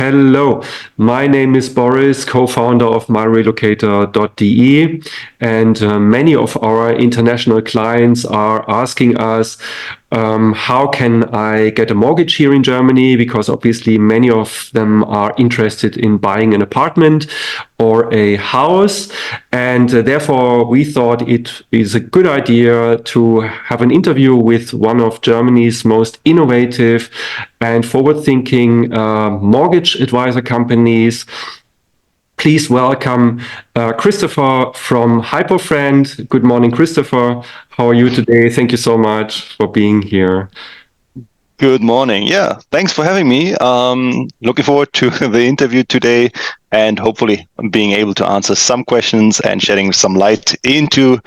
Hello, my name is Boris, co-founder of myrelocator.de, and many of our international clients are asking us, how can I get a mortgage here in Germany? Because obviously many of them are interested in buying an apartment or a house, and therefore we thought it is a good idea to have an interview with one of Germany's most innovative and forward-thinking mortgage advisor companies. Please welcome Christopher from Hypofriend. Good morning, Christopher. How are you today? Thank you so much for being here. Good morning. Yeah, thanks for having me. Looking forward to the interview today and hopefully being able to answer some questions and shedding some light into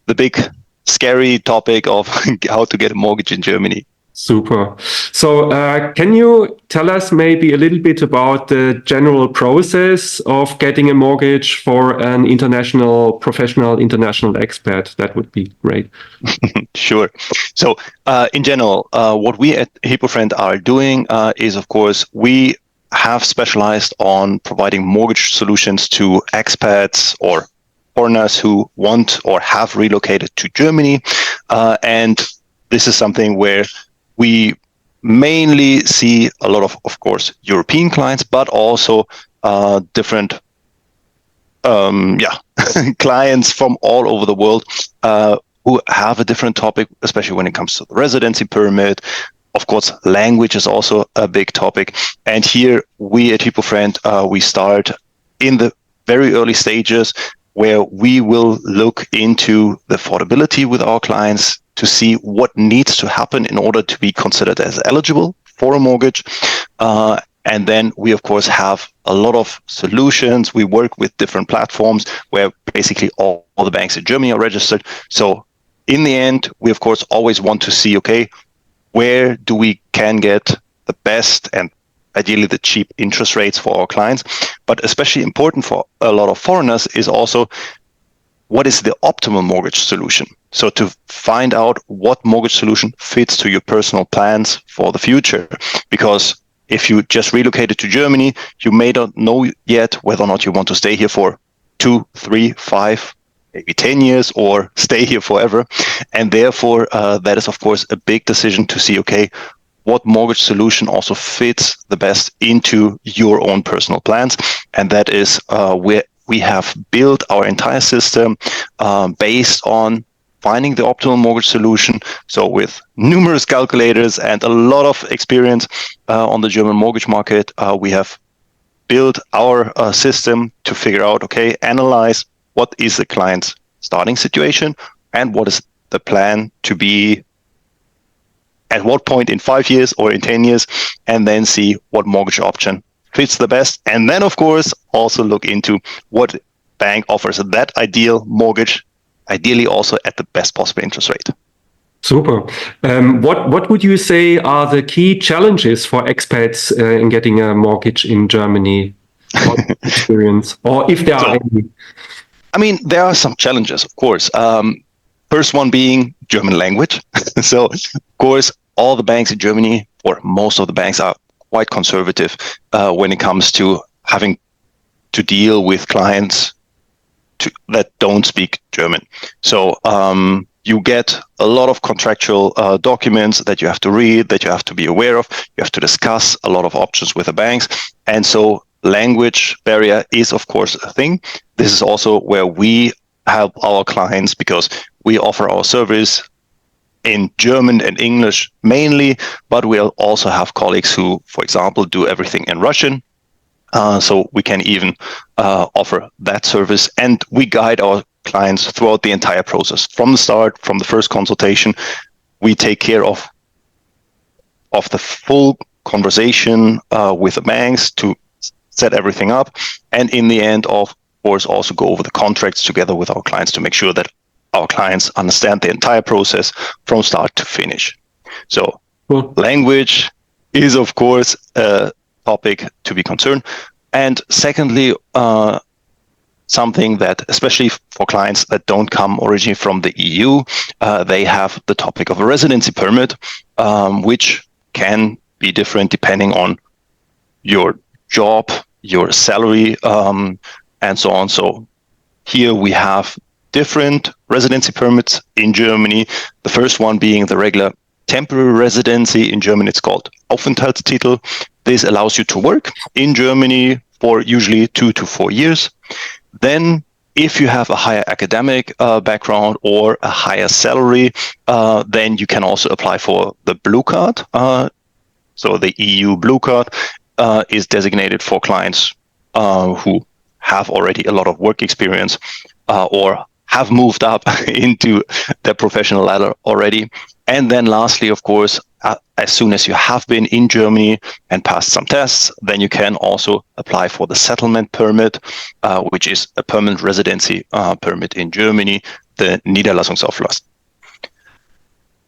the big, scary topic of how to get a mortgage in Germany. Super. So can you tell us maybe a little bit about the general process of getting a mortgage for an international expat? That would be great. Sure. So in general, what we at Hypofriend are doing is, of course, we have specialized on providing mortgage solutions to expats or foreigners who want or have relocated to Germany. And this is something where we mainly see a lot of course, European clients, but also different clients from all over the world who have a different topic, especially when it comes to the residency permit. Of course, language is also a big topic. And here we at Hypofriend, we start in the very early stages where we will look into the affordability with our clients to see what needs to happen in order to be considered as eligible for a mortgage. And then we, of course, have a lot of solutions. We work with different platforms where basically all the banks in Germany are registered. So in the end, we, of course, always want to see, okay, where do we can get the best and ideally the cheap interest rates for our clients. But especially important for a lot of foreigners is also what is the optimal mortgage solution. So to find out what mortgage solution fits to your personal plans for the future. Because if you just relocated to Germany, you may not know yet whether or not you want to stay here for 2, 3, 5, maybe 10 years or stay here forever. And therefore, that is, of course, a big decision to see, okay, what mortgage solution also fits the best into your own personal plans. And that is where we have built our entire system based on finding the optimal mortgage solution. So with numerous calculators and a lot of experience on the German mortgage market, we have built our system to figure out, okay, analyze what is the client's starting situation and what is the plan to be at what point in 5 years or in 10 years, and then see what mortgage option fits the best. And then, of course, also look into what bank offers that ideal mortgage, ideally also at the best possible interest rate. Super. What would you say are the key challenges for expats in getting a mortgage in Germany? Experience, or if there are any? I mean, there are some challenges, of course. First one being German language. So, of course, all the banks in Germany, or most of the banks, are quite conservative when it comes to having to deal with clients that don't speak German. So you get a lot of contractual documents that you have to read, that you have to be aware of. You have to discuss a lot of options with the banks. And so language barrier is, of course, a thing. This is also where we help our clients because we offer our service in German and English mainly, but we'll also have colleagues who, for example, do everything in Russian. So we can even offer that service, and we guide our clients throughout the entire process. From the start, from the first consultation, we take care of the full conversation with the banks to set everything up, and in the end, of course, also go over the contracts together with our clients to make sure that our clients understand the entire process from start to finish. So language is, of course, a topic to be concerned. And secondly, something that, especially for clients that don't come originally from the EU, they have the topic of a residency permit, which can be different depending on your job, your salary, and so on. So here we have different residency permits in Germany. The first one being the regular temporary residency. In German, it's called Aufenthaltstitel. This allows you to work in Germany for usually 2 to 4 years. Then, if you have a higher academic background or a higher salary, then you can also apply for the blue card. So the EU blue card is designated for clients who have already a lot of work experience or have moved up into their professional ladder already. And then lastly, of course, as soon as you have been in Germany and passed some tests, then you can also apply for the settlement permit, which is a permanent residency permit in Germany, the Niederlassungsauflass.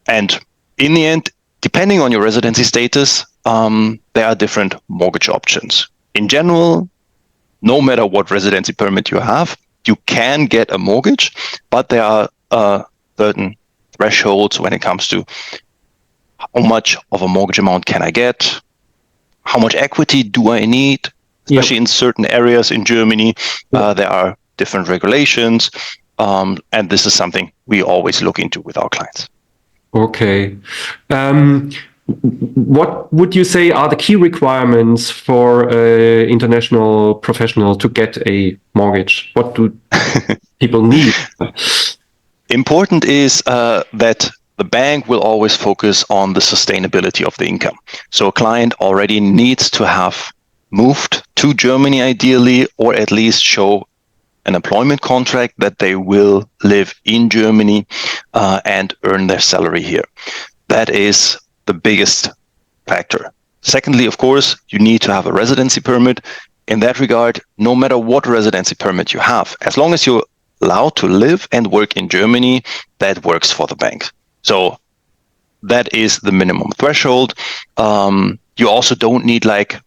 And in the end, depending on your residency status, there are different mortgage options. In general, no matter what residency permit you have, you can get a mortgage, but there are certain thresholds when it comes to how much of a mortgage amount can I get, how much equity do I need, especially in certain areas in Germany. There are different regulations, and this is something we always look into with our clients. Okay. What would you say are the key requirements for an international professional to get a mortgage? What do people need? Important is that the bank will always focus on the sustainability of the income. So a client already needs to have moved to Germany ideally, or at least show an employment contract that they will live in Germany and earn their salary here. That is the biggest factor. Secondly, of course, you need to have a residency permit. In that regard, no matter what residency permit you have, as long as you're allowed to live and work in Germany, that works for the bank. So that is the minimum threshold. You also don't need like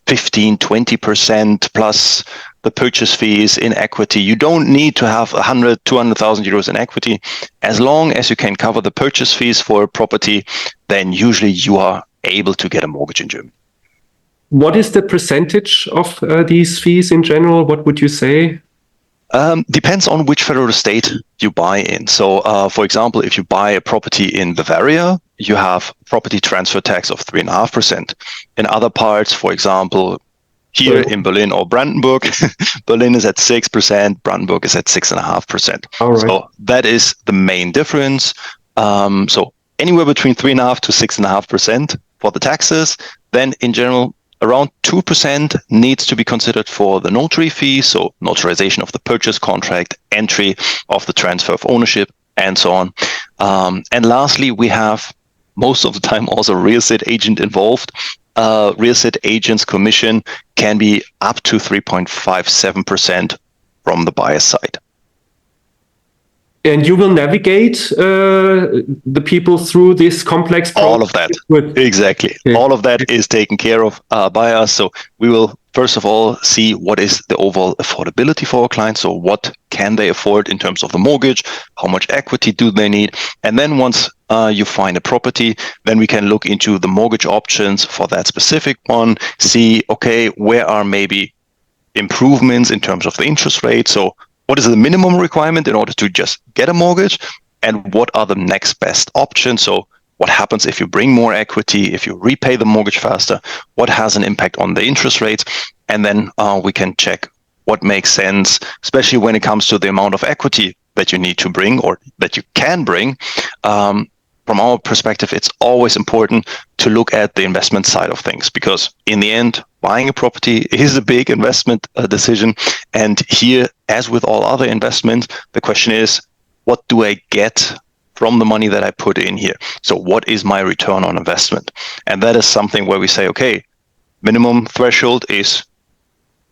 15, 20% plus the purchase fees in equity. You don't need to have 100, 200,000 euros in equity. As long as you can cover the purchase fees for a property, then usually you are able to get a mortgage in Germany. What is the percentage of these fees in general? What would you say? Depends on which federal state you buy in. So, for example, if you buy a property in Bavaria, you have property transfer tax of 3.5%. In other parts, for example, here in Berlin or Brandenburg, Berlin is at 6%, Brandenburg is at 6.5%. Right. So that is the main difference. So anywhere between 3.5% to 6.5% for the taxes. Then in general, around 2% needs to be considered for the notary fee, so notarization of the purchase contract, entry of the transfer of ownership, and so on. And lastly, we have most of the time also real estate agent involved. Real estate agent's commission can be up to 3.57% from the buyer's side. And you will navigate the people through this complex process? All of that. Exactly. Okay. All of that is taken care of by us. So we will, first of all, see what is the overall affordability for our clients. So what can they afford in terms of the mortgage? How much equity do they need? And then once you find a property, then we can look into the mortgage options for that specific one, see, okay, where are maybe improvements in terms of the interest rate? So what is the minimum requirement in order to just get a mortgage? And what are the next best options? So what happens if you bring more equity, if you repay the mortgage faster? What has an impact on the interest rates? And then we can check what makes sense, especially when it comes to the amount of equity that you need to bring or that you can bring. From our perspective, it's always important to look at the investment side of things, because in the end, buying a property is a big investment decision. And here, as with all other investments, the question is, what do I get from the money that I put in here? So what is my return on investment? And that is something where we say, okay, minimum threshold is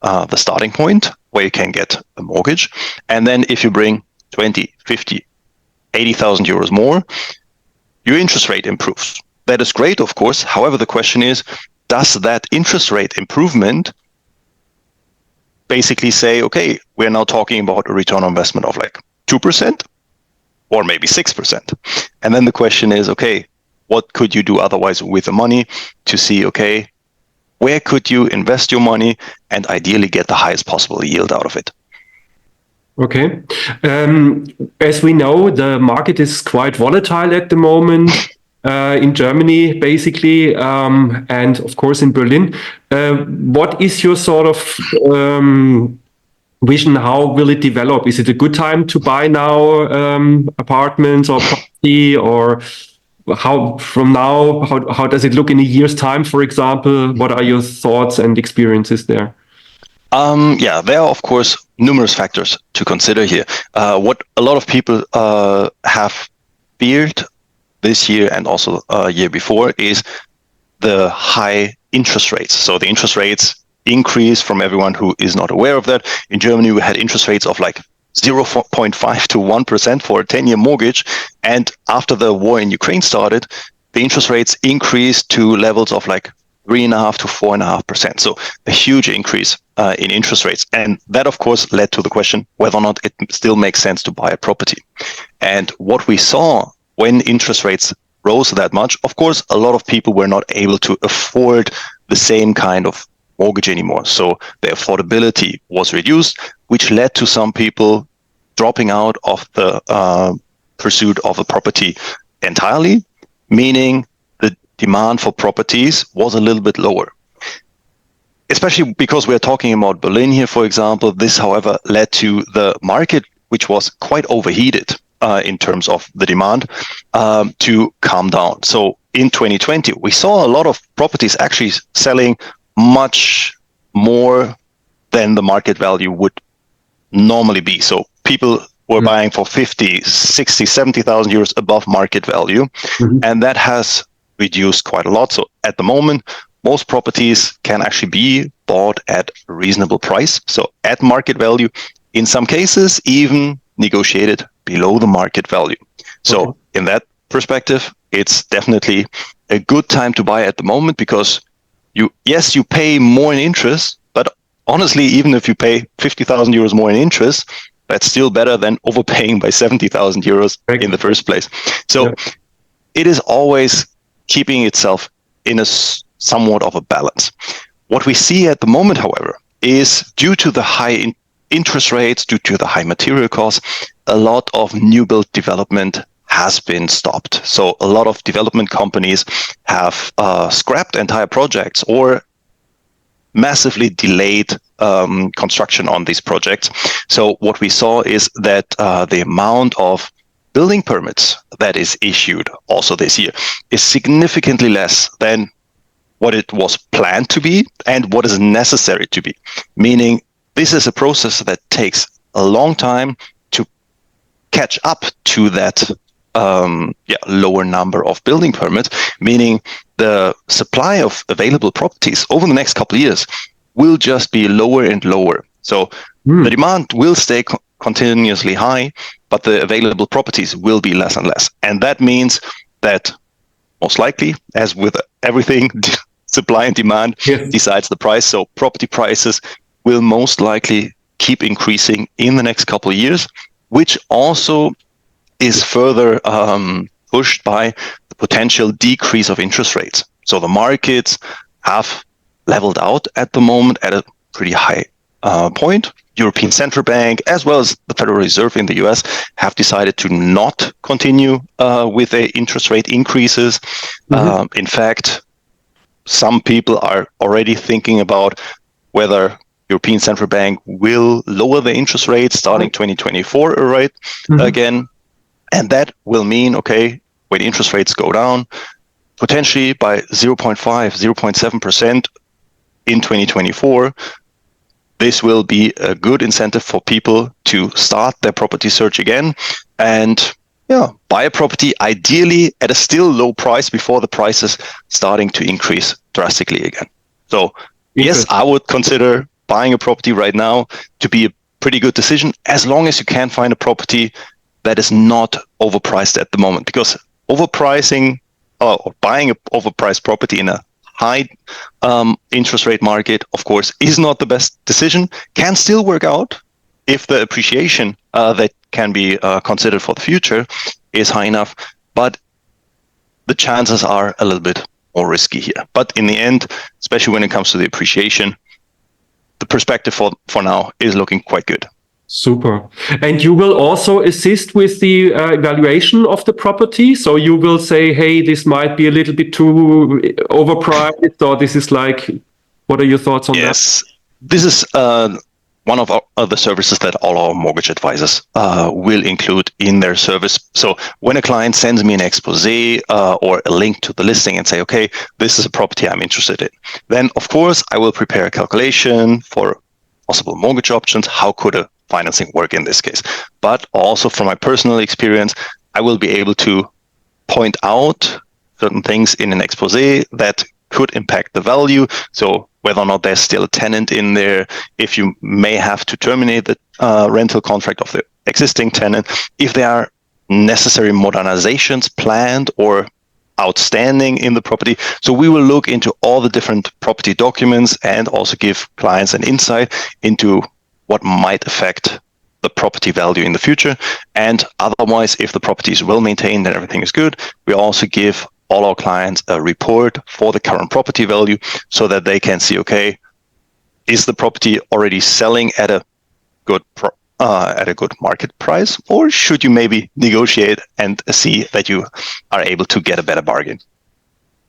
the starting point where you can get a mortgage. And then if you bring 20, 50, 80,000 euros more, your interest rate improves. That is great, of course. However, the question is, does that interest rate improvement basically say, okay, we're now talking about a return on investment of like 2% or maybe 6%? And then the question is, okay, what could you do otherwise with the money to see, okay, where could you invest your money and ideally get the highest possible yield out of it. Okay. As we know, the market is quite volatile at the moment in Germany, basically, and of course in Berlin. What is your sort of vision? How will it develop? Is it a good time to buy now apartments or property, or how does it look in a year's time, for example? What are your thoughts and experiences there? There are, of course, numerous factors to consider here. What a lot of people have feared this year and also year before is the high interest rates. So the interest rates increase. From everyone who is not aware of that, in Germany, we had interest rates of like 0.5 to 1% for a 10-year mortgage. And after the war in Ukraine started, the interest rates increased to levels of like 3.5 to 4.5%. So a huge increase in interest rates. And that, of course, led to the question whether or not it still makes sense to buy a property. And what we saw when interest rates rose that much, of course, a lot of people were not able to afford the same kind of mortgage anymore. So the affordability was reduced, which led to some people dropping out of the pursuit of a property entirely, meaning the demand for properties was a little bit lower. Especially because we're talking about Berlin here, for example. This, however, led to the market, which was quite overheated in terms of the demand, to calm down. So in 2020, we saw a lot of properties actually selling much more than the market value would normally be. So people were buying for 50, 60, 70,000 euros above market value. And that has reduced quite a lot. So at the moment, most properties can actually be bought at a reasonable price. So at market value, in some cases, even negotiated below the market value. So in that perspective, it's definitely a good time to buy at the moment, because you pay more in interest, but honestly, even if you pay 50,000 euros more in interest, that's still better than overpaying by 70,000 euros in the first place. So it is always keeping itself in a somewhat of a balance. What we see at the moment, however, is due to the high interest rates, due to the high material costs, a lot of new build development has been stopped. So a lot of development companies have scrapped entire projects or massively delayed construction on these projects. So what we saw is that the amount of building permits that is issued also this year is significantly less than what it was planned to be and what is necessary to be. Meaning this is a process that takes a long time to catch up to that lower number of building permits, meaning the supply of available properties over the next couple of years will just be lower and lower. So the demand will stay continuously high, but the available properties will be less and less. And that means that most likely, as with everything, supply and demand decides the price. So property prices will most likely keep increasing in the next couple of years, which also is further pushed by the potential decrease of interest rates. So the markets have leveled out at the moment at a pretty high point. European Central Bank, as well as the Federal Reserve in the US, have decided to not continue with their interest rate increases. In fact, some people are already thinking about whether European Central Bank will lower the interest rates starting 2024 again. And that will mean, okay, when interest rates go down, potentially by 0.5, 0.7% in 2024, this will be a good incentive for people to start their property search again and buy a property, ideally at a still low price before the prices starting to increase drastically again. So yes, I would consider buying a property right now to be a pretty good decision, as long as you can find a property that is not overpriced at the moment, because overpricing or buying an overpriced property in a high interest rate market, of course, is not the best decision. Can still work out if the appreciation that can be considered for the future is high enough, but the chances are a little bit more risky here. But in the end, especially when it comes to the appreciation, the perspective for now is looking quite good. Super. And you will also assist with the evaluation of the property. So you will say, hey, this might be a little bit too overpriced, or this is like, what are your thoughts on that? Yes, this is one of the services that all our mortgage advisors will include in their service. So when a client sends me an expose or a link to the listing and say, okay, this is a property I'm interested in, then of course I will prepare a calculation for possible mortgage options. How could a financing work in this case? But also from my personal experience, I will be able to point out certain things in an expose that could impact the value. So whether or not there's still a tenant in there, if you may have to terminate the rental contract of the existing tenant, if there are necessary modernizations planned or outstanding in the property. So we will look into all the different property documents and also give clients an insight into what might affect the property value in the future. And otherwise, if the property is well maintained and everything is good, we also give all our clients a report for the current property value so that they can see, okay, is the property already selling at a good market price, or should you maybe negotiate and see that you are able to get a better bargain?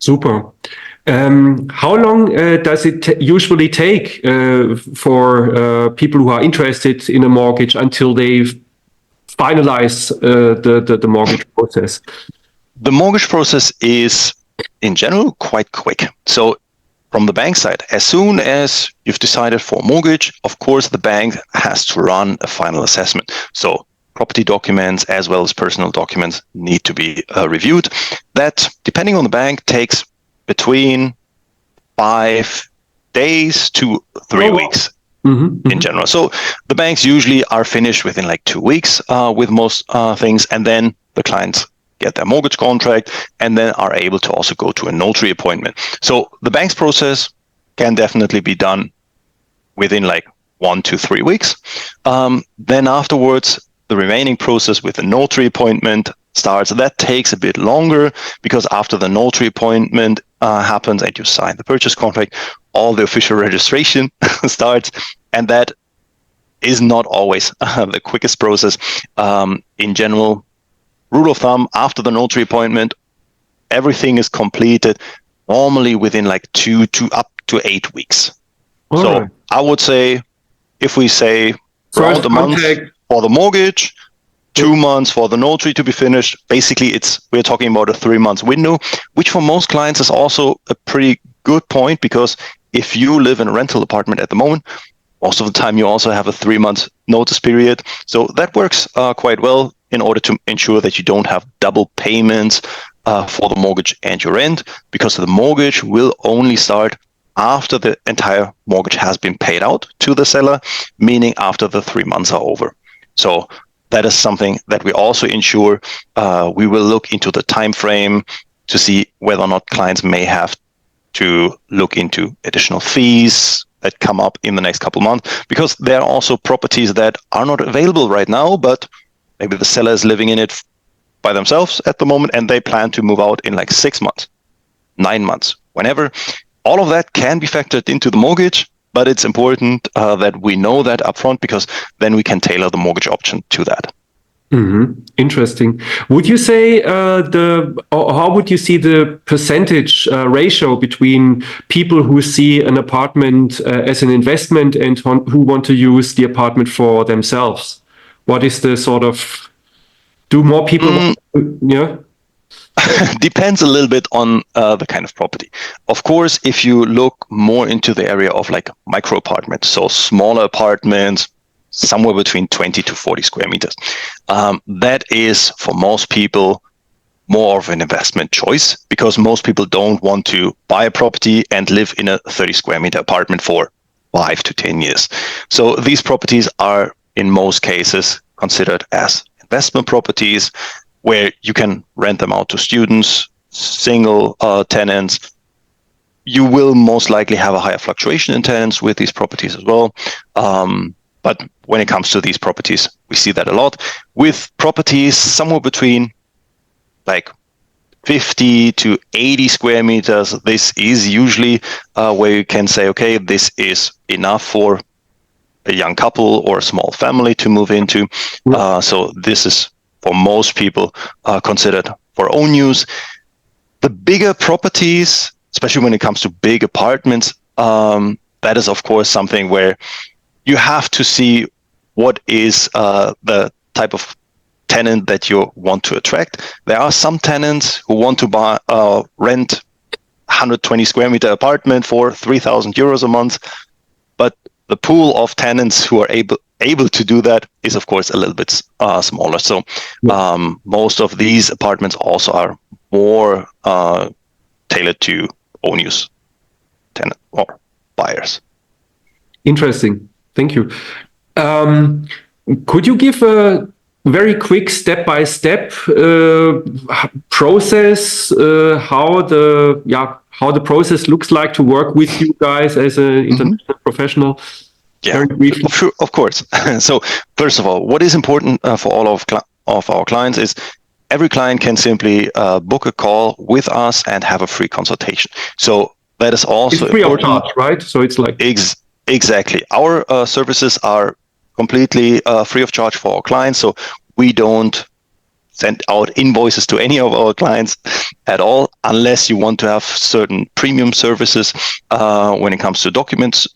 Super. How long does it usually take for people who are interested in a mortgage until they finalize the mortgage process? The mortgage process is, in general, quite quick. So from the bank side, as soon as you've decided for a mortgage, of course, the bank has to run a final assessment. So property documents as well as personal documents need to be reviewed. That, depending on the bank, takes between 5 days to 3 weeks. In general. So the banks usually are finished within like 2 weeks with most things, and then the clients get their mortgage contract and then are able to also go to a notary appointment. So the bank's process can definitely be done within like 1 to 3 weeks. Then afterwards, the remaining process with the notary appointment starts. That takes a bit longer because after the notary appointment happens and you sign the purchase contract, all the official registration starts, and that is not always the quickest process. In general, rule of thumb, after the notary appointment, everything is completed normally within like 2 to up to 8 weeks. So I would say, if we say around a month for the mortgage, 2 months for the notary to be finished, basically we're talking about a 3-month window, which for most clients is also a pretty good point, because if you live in a rental apartment at the moment, most of the time you also have a 3-month notice period. So that works quite well in order to ensure that you don't have double payments for the mortgage and your rent, because the mortgage will only start after the entire mortgage has been paid out to the seller, meaning after the 3 months are over. So that is something that we also ensure. We will look into the time frame to see whether or not clients may have to look into additional fees that come up in the next couple of months, because there are also properties that are not available right now, but maybe the seller is living in it by themselves at the moment and they plan to move out in like 6 months, 9 months, whenever. All of that can be factored into the mortgage, but it's important that we know that upfront, because then we can tailor the mortgage option to that. Interesting. Would you say how would you see the percentage ratio between people who see an apartment as an investment and who want to use the apartment for themselves? What is the sort of, do more people Depends a little bit on the kind of property. Of course, if you look more into the area of like micro apartments, so smaller apartments, somewhere between 20 to 40 square meters, that is for most people more of an investment choice, because most people don't want to buy a property and live in a 30 square meter apartment for 5 to 10 years. So these properties are in most cases considered as investment properties, where you can rent them out to students, single tenants. You will most likely have a higher fluctuation in tenants with these properties as well. But when it comes to these properties, we see that a lot. With properties somewhere between like 50 to 80 square meters, this is usually where you can say, okay, this is enough for a young couple or a small family to move into. So this is, for most people, considered for own use. The bigger properties, especially when it comes to big apartments, that is, of course, something where you have to see what is the type of tenant that you want to attract. There are some tenants who want to rent 120 square meter apartment for 3,000 euros a month, but the pool of tenants who are able to do that is, of course, a little bit smaller. So most of these apartments also are more tailored to own use tenant or buyers. Interesting. Thank you. Could you give a very quick step-by-step process, how the process looks like to work with you guys as an international professional? Yeah, sure, of course. So first of all, what is important for all of our clients is every client can simply book a call with us and have a free consultation. So that is also it's free of charge, right? So it's like exactly. Our services are completely free of charge for our clients. So we don't send out invoices to any of our clients at all, unless you want to have certain premium services when it comes to documents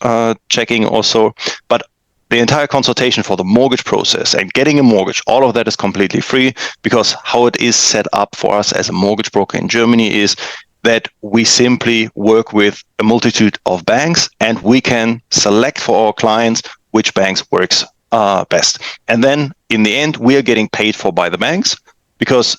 checking also. But the entire consultation for the mortgage process and getting a mortgage, all of that is completely free, because how it is set up for us as a mortgage broker in Germany is that we simply work with a multitude of banks, and we can select for our clients which banks works best. And then in the end, we are getting paid for by the banks, because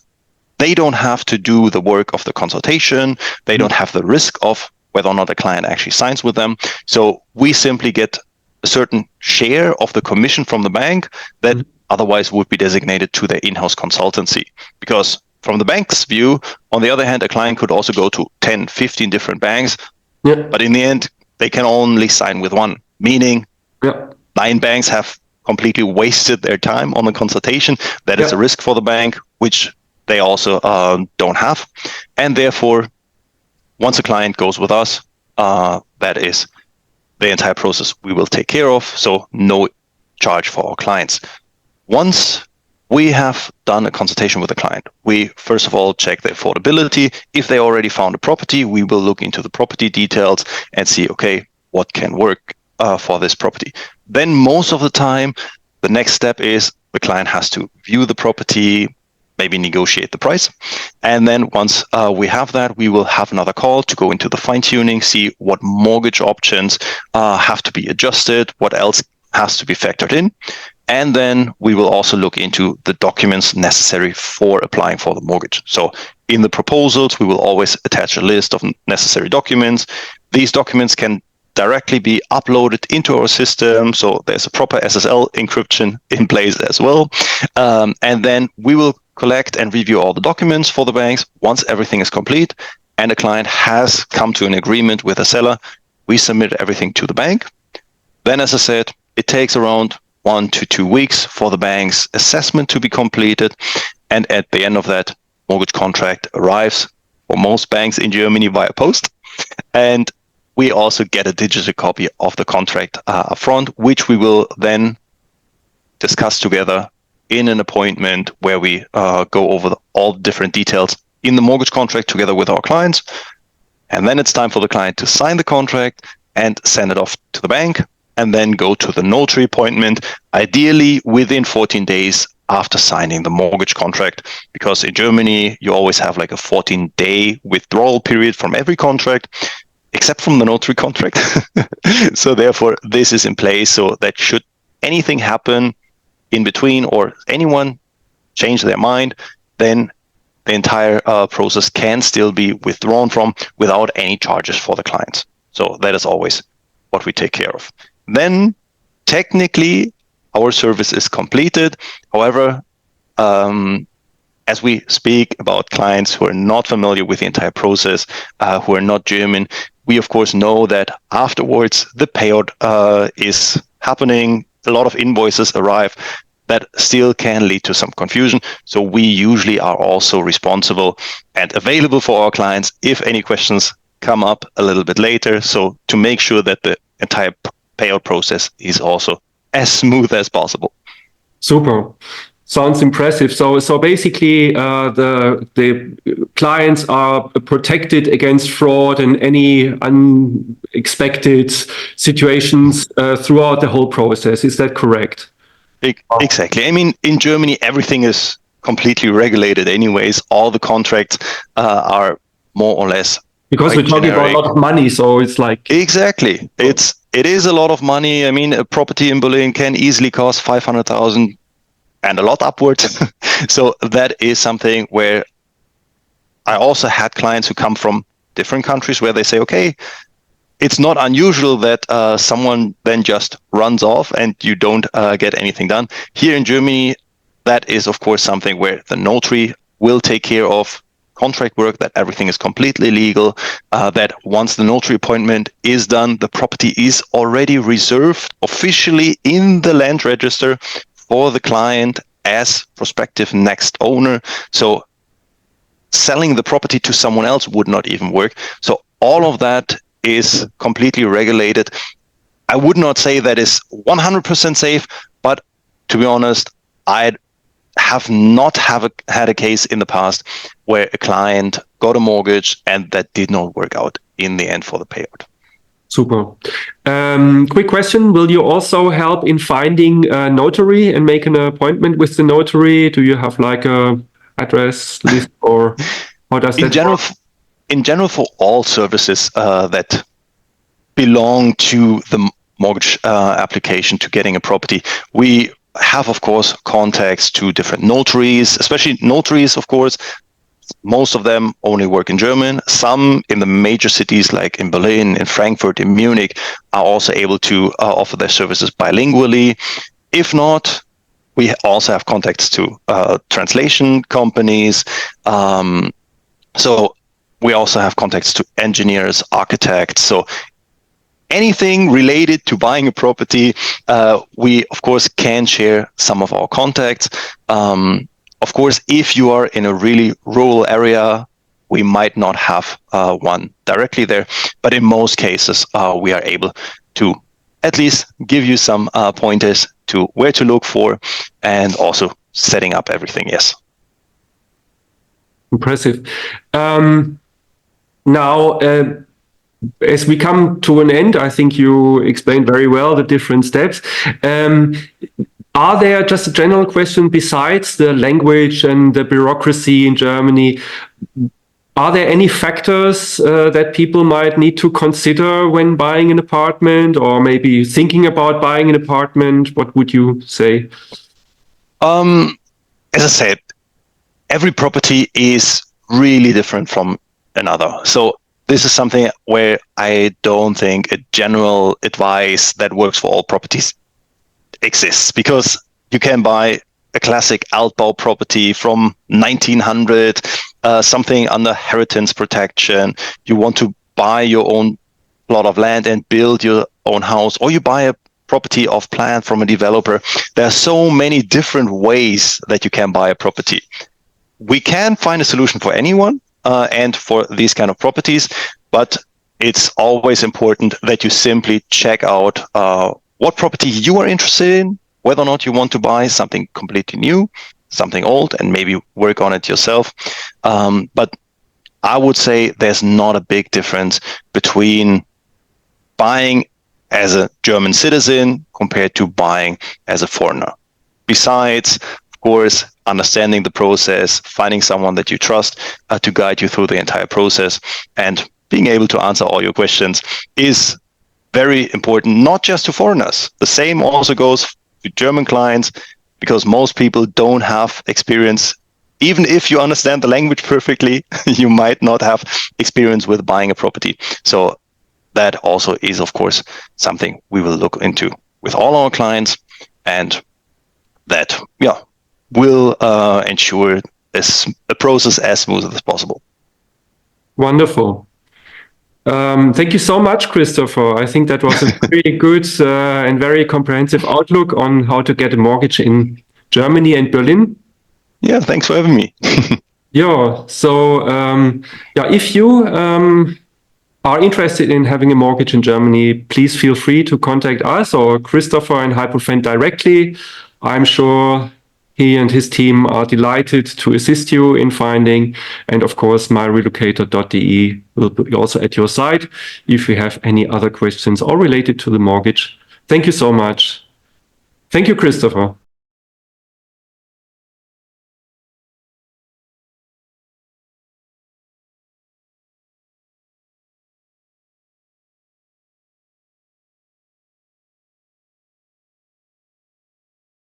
they don't have to do the work of the consultation. They don't have the risk of whether or not a client actually signs with them. So we simply get a certain share of the commission from the bank that otherwise would be designated to their in-house consultancy. Because from the bank's view, on the other hand, a client could also go to 10, 15 different banks, but in the end, they can only sign with one, meaning 9 banks have completely wasted their time on the consultation. That is a risk for the bank, which they also don't have. And therefore, once a client goes with us, that is the entire process we will take care of. So no charge for our clients. Once we have done a consultation with the client, we first of all check the affordability. If they already found a property, we will look into the property details and see, okay, what can work for this property. Then most of the time, the next step is the client has to view the property, maybe negotiate the price. And then once we have that, we will have another call to go into the fine tuning, see what mortgage options have to be adjusted, what else has to be factored in. And then we will also look into the documents necessary for applying for the mortgage. So in the proposals, we will always attach a list of necessary documents. These documents can directly be uploaded into our system. So there's a proper SSL encryption in place as well. And then we will collect and review all the documents for the banks. Once everything is complete and a client has come to an agreement with a seller, we submit everything to the bank. Then, as I said, it takes around 1 to 2 weeks for the bank's assessment to be completed. And at the end of that, mortgage contract arrives for most banks in Germany via post. And we also get a digital copy of the contract upfront, which we will then discuss together in an appointment where we go over all different details in the mortgage contract together with our clients. And then it's time for the client to sign the contract and send it off to the bank, and then go to the notary appointment, ideally within 14 days after signing the mortgage contract, because in Germany, you always have like a 14-day withdrawal period from every contract, except from the notary contract. So therefore, this is in place so that should anything happen in between or anyone change their mind, then the entire process can still be withdrawn from without any charges for the clients. So that is always what we take care of. Then technically our service is completed. However, as we speak about clients who are not familiar with the entire process, who are not German, we of course know that afterwards the payout is happening. A lot of invoices arrive. that still can lead to some confusion. So we usually are also responsible and available for our clients if any questions come up a little bit later. So to make sure that the entire payout process is also as smooth as possible. Super. Sounds impressive. So basically, the clients are protected against fraud and any unexpected situations throughout the whole process. Is that correct? Exactly. I mean, in Germany, everything is completely regulated anyways. All the contracts are more or less because we're talking about a lot of money, so it's like exactly. It is a lot of money. I mean, a property in Berlin can easily cost 500,000 and a lot upwards. So that is something where I also had clients who come from different countries where they say, okay, it's not unusual that someone then just runs off and you don't get anything done. Here in Germany, that is, of course, something where the notary will take care of contract work, that everything is completely legal, that once the notary appointment is done, the property is already reserved officially in the land register for the client as prospective next owner. So selling the property to someone else would not even work. So all of that is completely regulated. I would not say that is 100% safe, but to be honest, I have not had a case in the past where a client got a mortgage and that did not work out in the end for the payout. Super. Quick question. Will you also help in finding a notary and make an appointment with the notary? Do you have like a address list, or how does that work? In general, for all services that belong to the mortgage application to getting a property, we have, of course, contacts to different notaries, especially notaries, of course. Most of them only work in German. Some in the major cities like in Berlin, in Frankfurt, in Munich are also able to offer their services bilingually. If not, we also have contacts to translation companies. So we also have contacts to engineers, architects. So anything related to buying a property, we, of course, can share some of our contacts. Of course, if you are in a really rural area, we might not have one directly there. But in most cases, we are able to at least give you some pointers to where to look for and also setting up everything, yes. Impressive. Now, as we come to an end, I think you explained very well the different steps. Are there, just a general question, besides the language and the bureaucracy in Germany, are there any factors that people might need to consider when buying an apartment, or maybe thinking about buying an apartment? What would you say? As I said, every property is really different from another. So this is something where I don't think a general advice that works for all properties exists, because you can buy a classic Altbau property from 1900, something under inheritance protection. You want to buy your own plot of land and build your own house, or you buy a property off plan from a developer. There are so many different ways that you can buy a property. We can find a solution for anyone and for these kind of properties, but it's always important that you simply check out what property you are interested in, whether or not you want to buy something completely new, something old, and maybe work on it yourself. But I would say there's not a big difference between buying as a German citizen compared to buying as a foreigner. Besides, of course, understanding the process, finding someone that you trust to guide you through the entire process, and being able to answer all your questions is very important, not just to foreigners. The same also goes to German clients, because most people don't have experience. Even if you understand the language perfectly, you might not have experience with buying a property. So that also is, of course, something we will look into with all our clients, and that will ensure a process as smooth as possible. Wonderful. Thank you so much, Christopher. I think that was a very good and very comprehensive outlook on how to get a mortgage in Germany and Berlin. Yeah, thanks for having me. Yeah, so if you are interested in having a mortgage in Germany, please feel free to contact us or Christopher and Hypofriend directly. I'm sure he and his team are delighted to assist you in finding. And of course, myrelocator.de will be also at your side if you have any other questions or related to the mortgage. Thank you so much. Thank you, Christopher.